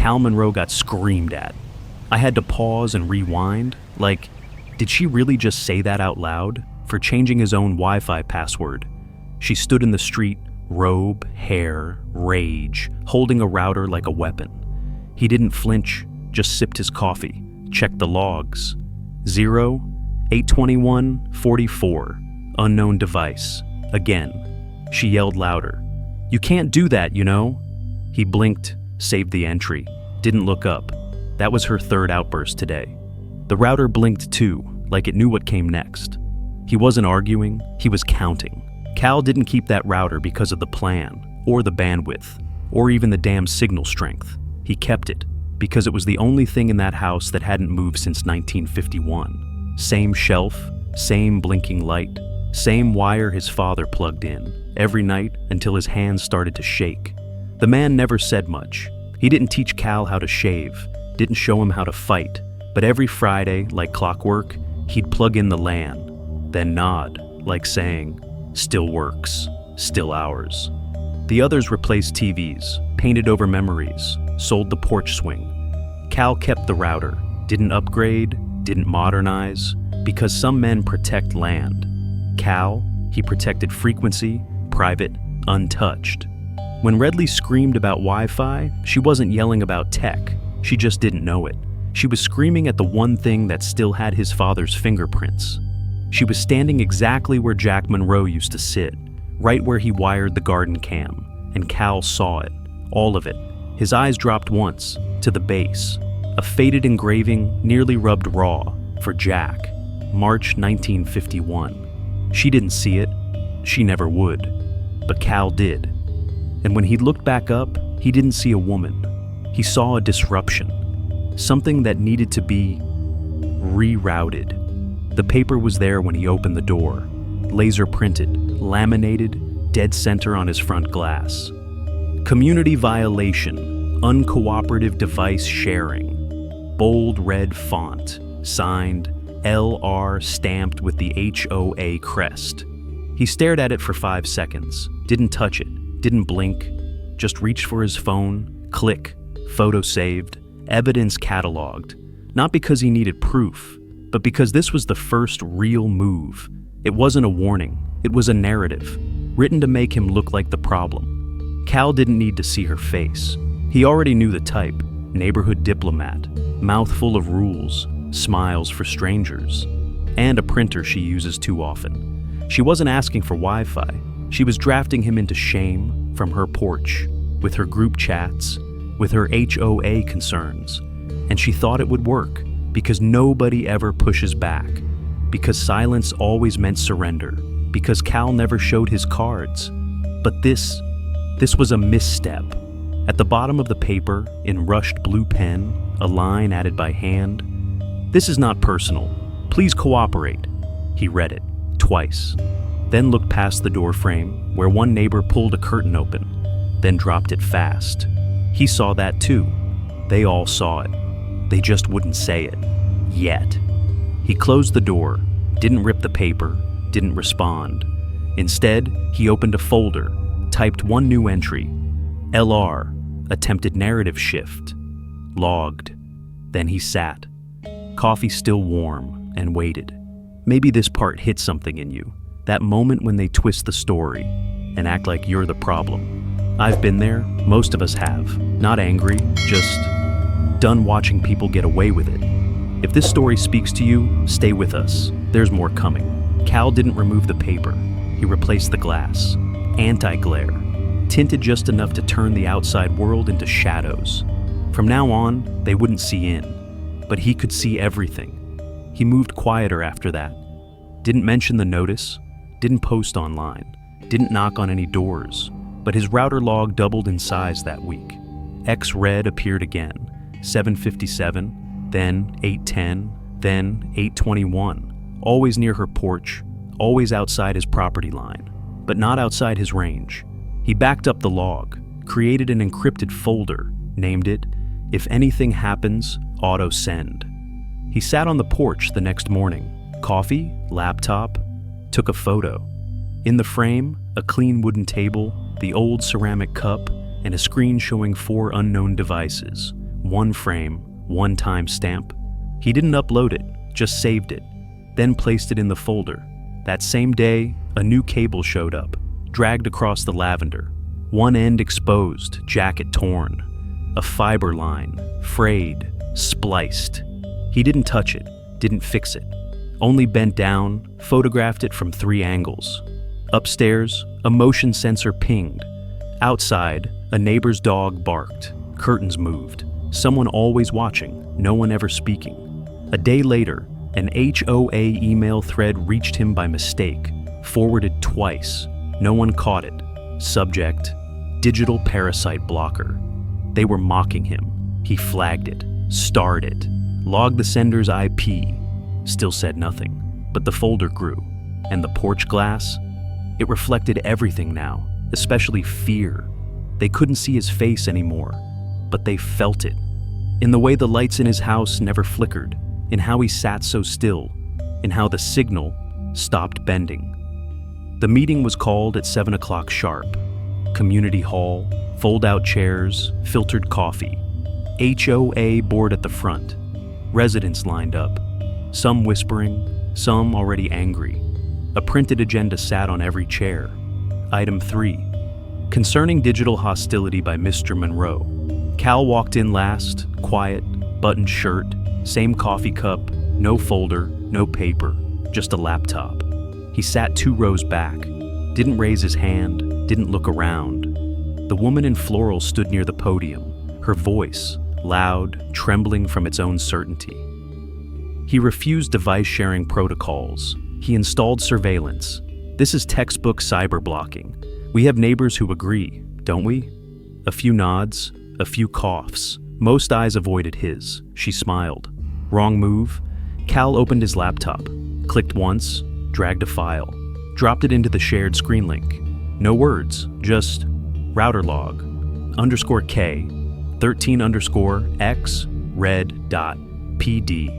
Cal Monroe got screamed at. I had to pause and rewind, like, did she really just say that out loud? For changing his own Wi-Fi password. She stood in the street, robe, hair, rage, holding a router like a weapon. He didn't flinch, just sipped his coffee, checked the logs. 0, 821, 44, unknown device. Again. She yelled louder. You can't do that, you know? He blinked, saved the entry, didn't look up. That was her third outburst today. The router blinked too, like it knew what came next. He wasn't arguing, he was counting. Cal didn't keep that router because of the plan, or the bandwidth, or even the damn signal strength. He kept it because it was the only thing in that house that hadn't moved since 1951. Same shelf, same blinking light, same wire his father plugged in, every night until his hands started to shake. The man never said much. He didn't teach Cal how to shave, didn't show him how to fight, but every Friday, like clockwork, he'd plug in the LAN, then nod, like saying, still works, still ours. The others replaced TVs, painted over memories, sold the porch swing. Cal kept the router, didn't upgrade, didn't modernize, because some men protect land. Cal, he protected frequency, private, untouched. When Redley screamed about Wi-Fi, she wasn't yelling about tech, she just didn't know it. She was screaming at the one thing that still had his father's fingerprints. She was standing exactly where Jack Monroe used to sit, right where he wired the garden cam, and Cal saw it, all of it. His eyes dropped once, to the base, a faded engraving nearly rubbed raw, for Jack, March 1951. She didn't see it, she never would, but Cal did. And when he looked back up, he didn't see a woman. He saw a disruption, something that needed to be rerouted. The paper was there when he opened the door, laser printed, laminated, dead center on his front glass. Community violation, uncooperative device sharing, bold red font, signed LR stamped with the HOA crest. He stared at it for 5 seconds, didn't touch it, didn't blink, just reached for his phone, click, photo saved, evidence cataloged. Not because he needed proof, but because this was the first real move. It wasn't a warning, it was a narrative, written to make him look like the problem. Cal didn't need to see her face. He already knew the type, neighborhood diplomat, mouth full of rules, smiles for strangers, and a printer she uses too often. She wasn't asking for Wi-Fi. She was drafting him into shame from her porch, with her group chats, with her HOA concerns. And she thought it would work, because nobody ever pushes back, because silence always meant surrender, because Cal never showed his cards. But this was a misstep. At the bottom of the paper, in rushed blue pen, a line added by hand, "This is not personal. Please cooperate." He read it, twice, then looked past the door frame, where one neighbor pulled a curtain open, then dropped it fast. He saw that too. They all saw it. They just wouldn't say it. Yet. He closed the door, didn't rip the paper, didn't respond. Instead, he opened a folder, typed one new entry, LR, attempted narrative shift, logged. Then he sat, coffee still warm, and waited. Maybe this part hit something in you, that moment when they twist the story and act like you're the problem. I've been there, most of us have, not angry, just done watching people get away with it. If this story speaks to you, stay with us. There's more coming. Cal didn't remove the paper. He replaced the glass. Anti-glare. Tinted just enough to turn the outside world into shadows. From now on, they wouldn't see in. But he could see everything. He moved quieter after that. Didn't mention the notice. Didn't post online. Didn't knock on any doors. But his router log doubled in size that week. X-red appeared again. 7:57, then 8:10, then 8:21. Always near her porch, always outside his property line, but not outside his range. He backed up the log, created an encrypted folder, named it, "If anything happens, auto send." He sat on the porch the next morning, coffee, laptop, took a photo. In the frame, a clean wooden table, the old ceramic cup, and a screen showing 4 unknown devices, one frame, one timestamp. He didn't upload it, just saved it, then placed it in the folder. That same day, a new cable showed up, dragged across the lavender. One end exposed, jacket torn. A fiber line, frayed, spliced. He didn't touch it, didn't fix it. Only bent down, photographed it from 3 angles. Upstairs, a motion sensor pinged. Outside, a neighbor's dog barked. Curtains moved. Someone always watching, no one ever speaking. A day later, an HOA email thread reached him by mistake, forwarded twice. No one caught it. Subject, digital parasite blocker. They were mocking him. He flagged it, starred it, logged the sender's IP. Still said nothing, but the folder grew. And the porch glass? It reflected everything now, especially fear. They couldn't see his face anymore, but they felt it. In the way the lights in his house never flickered, in how he sat so still, in how the signal stopped bending. The meeting was called at 7 o'clock sharp. Community hall, fold-out chairs, filtered coffee. HOA board at the front. Residents lined up, some whispering, some already angry. A printed agenda sat on every chair. Item 3. Concerning digital hostility by Mr. Monroe. Cal walked in last, quiet, buttoned shirt, same coffee cup, no folder, no paper, just a laptop. He sat 2 rows back, didn't raise his hand, didn't look around. The woman in floral stood near the podium, her voice, loud, trembling from its own certainty. He refused device-sharing protocols. He installed surveillance. This is textbook cyber blocking. We have neighbors who agree, don't we? A few nods, a few coughs. Most eyes avoided his. She smiled. Wrong move. Cal opened his laptop, clicked once, dragged a file, dropped it into the shared screen link. No words, just router log, _K, 13_X, red dot, PD,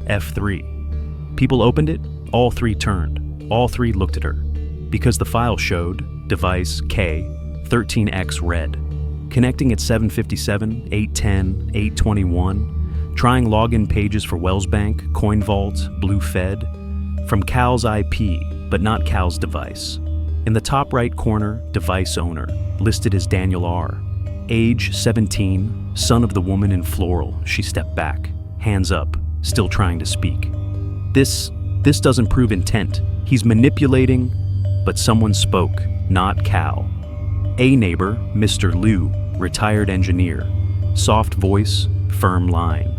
F3. People opened it, all 3 turned, all 3 looked at her, because the file showed device K, 13X red. Connecting at 7:57, 8:10, 8:21, trying login pages for Wellsbank, CoinVault, BlueFed, from Cal's IP, but not Cal's device. In the top right corner, device owner, listed as Daniel R. Age 17, son of the woman in floral. She stepped back, hands up, still trying to speak. This doesn't prove intent. He's manipulating, but someone spoke, not Cal. A neighbor, Mr. Liu, retired engineer. Soft voice, firm line.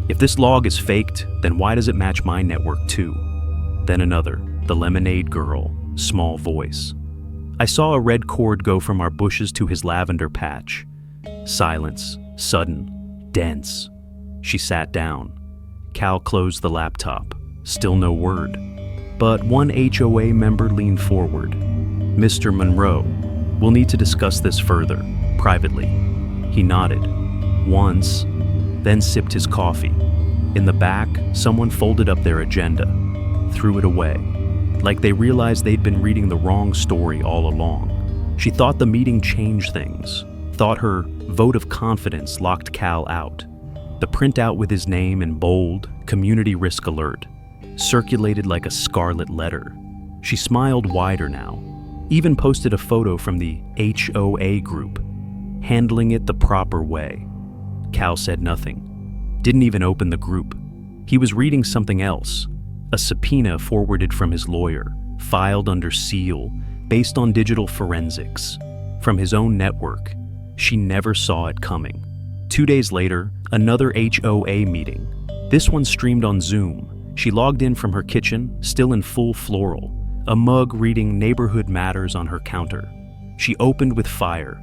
If this log is faked, then why does it match my network too? Then another, the lemonade girl, small voice. I saw a red cord go from our bushes to his lavender patch. Silence, sudden, dense. She sat down. Cal closed the laptop. Still no word. But one HOA member leaned forward. Mr. Monroe, we'll need to discuss this further, privately. He nodded. Once, then sipped his coffee. In the back, someone folded up their agenda, threw it away, like they realized they'd been reading the wrong story all along. She thought the meeting changed things, thought her vote of confidence locked Cal out. The printout with his name in bold, community risk alert, circulated like a scarlet letter. She smiled wider now, even posted a photo from the HOA group, handling it the proper way. Cal said nothing, didn't even open the group. He was reading something else, a subpoena forwarded from his lawyer, filed under seal, based on digital forensics. From his own network, she never saw it coming. 2 days later, another HOA meeting. This one streamed on Zoom. She logged in from her kitchen, still in full floral, a mug reading Neighborhood Matters on her counter. She opened with fire.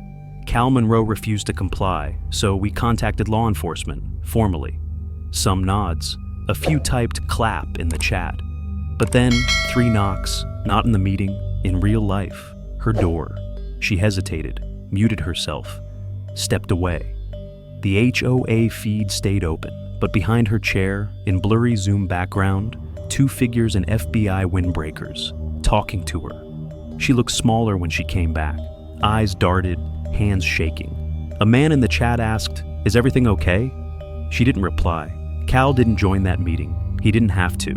Cal Monroe refused to comply, so we contacted law enforcement, formally. Some nods, a few typed clap in the chat. But then, 3 knocks, not in the meeting, in real life, her door. She hesitated, muted herself, stepped away. The HOA feed stayed open, but behind her chair, in blurry Zoom background, 2 figures in FBI windbreakers, talking to her. She looked smaller when she came back, eyes darted, hands shaking. A man in the chat asked, "Is everything okay?" She didn't reply. Cal didn't join that meeting. He didn't have to.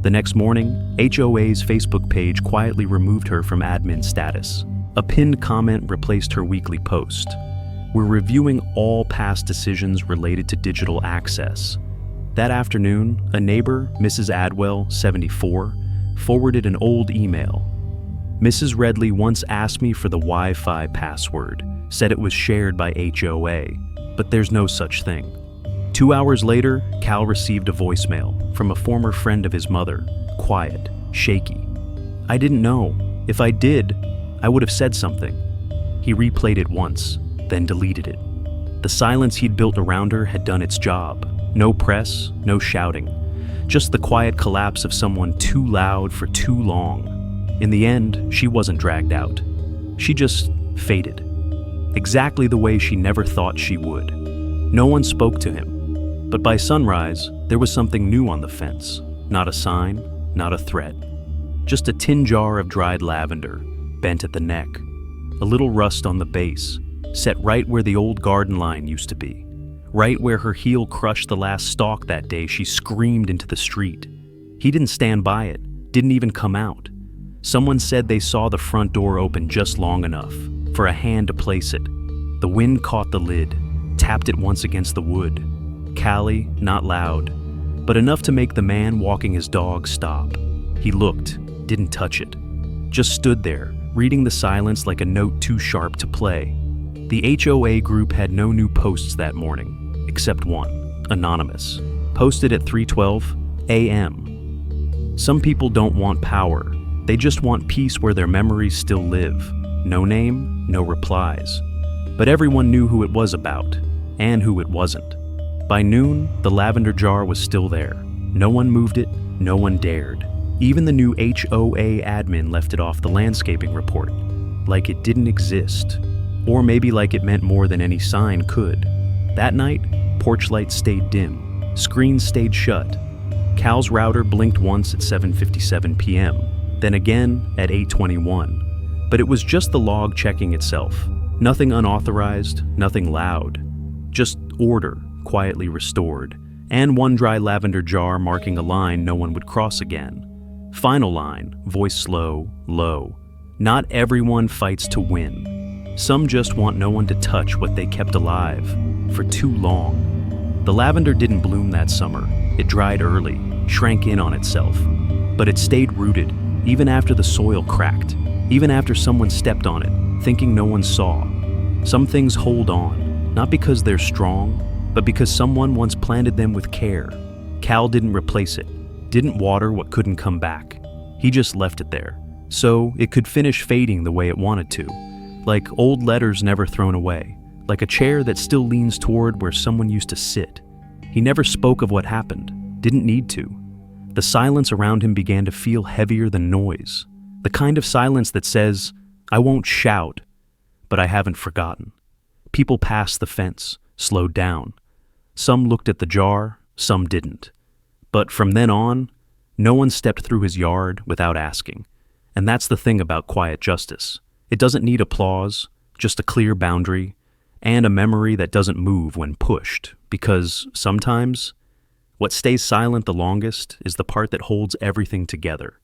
The next morning, HOA's Facebook page quietly removed her from admin status. A pinned comment replaced her weekly post. We're reviewing all past decisions related to digital access. That afternoon, a neighbor, Mrs. Adwell, 74, forwarded an old email. Mrs. Redley once asked me for the Wi-Fi password, said it was shared by HOA, but there's no such thing. 2 hours later, Cal received a voicemail from a former friend of his mother, quiet, shaky. I didn't know. If I did, I would have said something. He replayed it once, then deleted it. The silence he'd built around her had done its job. No press, no shouting. Just the quiet collapse of someone too loud for too long. In the end, she wasn't dragged out. She just faded. Exactly the way she never thought she would. No one spoke to him. But by sunrise, there was something new on the fence. Not a sign, not a threat. Just a tin jar of dried lavender, bent at the neck. A little rust on the base, set right where the old garden line used to be. Right where her heel crushed the last stalk that day she screamed into the street. He didn't stand by it, didn't even come out. Someone said they saw the front door open just long enough for a hand to place it. The wind caught the lid, tapped it once against the wood. Cali, not loud, but enough to make the man walking his dog stop. He looked, didn't touch it. Just stood there, reading the silence like a note too sharp to play. The HOA group had no new posts that morning, except one, anonymous, posted at 3:12 a.m. Some people don't want power. They just want peace where their memories still live. No name, no replies. But everyone knew who it was about, and who it wasn't. By noon, the lavender jar was still there. No one moved it, no one dared. Even the new HOA admin left it off the landscaping report, like it didn't exist. Or maybe like it meant more than any sign could. That night, porch lights stayed dim, screens stayed shut. Cal's router blinked once at 7:57 p.m., then again at 8:21. But it was just the log checking itself. Nothing unauthorized, nothing loud. Just order, quietly restored, and one dry lavender jar marking a line no one would cross again. Final line, voice slow, low. Not everyone fights to win. Some just want no one to touch what they kept alive for too long. The lavender didn't bloom that summer. It dried early, shrank in on itself. But it stayed rooted, even after the soil cracked, even after someone stepped on it, thinking no one saw. Some things hold on, not because they're strong, but because someone once planted them with care. Cal didn't replace it, didn't water what couldn't come back. He just left it there, so it could finish fading the way it wanted to, like old letters never thrown away, like a chair that still leans toward where someone used to sit. He never spoke of what happened, didn't need to. The silence around him began to feel heavier than noise, the kind of silence that says, I won't shout, but I haven't forgotten. People passed the fence, slowed down. Some looked at the jar, some didn't. But from then on, no one stepped through his yard without asking. And that's the thing about quiet justice. It doesn't need applause, just a clear boundary, and a memory that doesn't move when pushed, because sometimes what stays silent the longest is the part that holds everything together.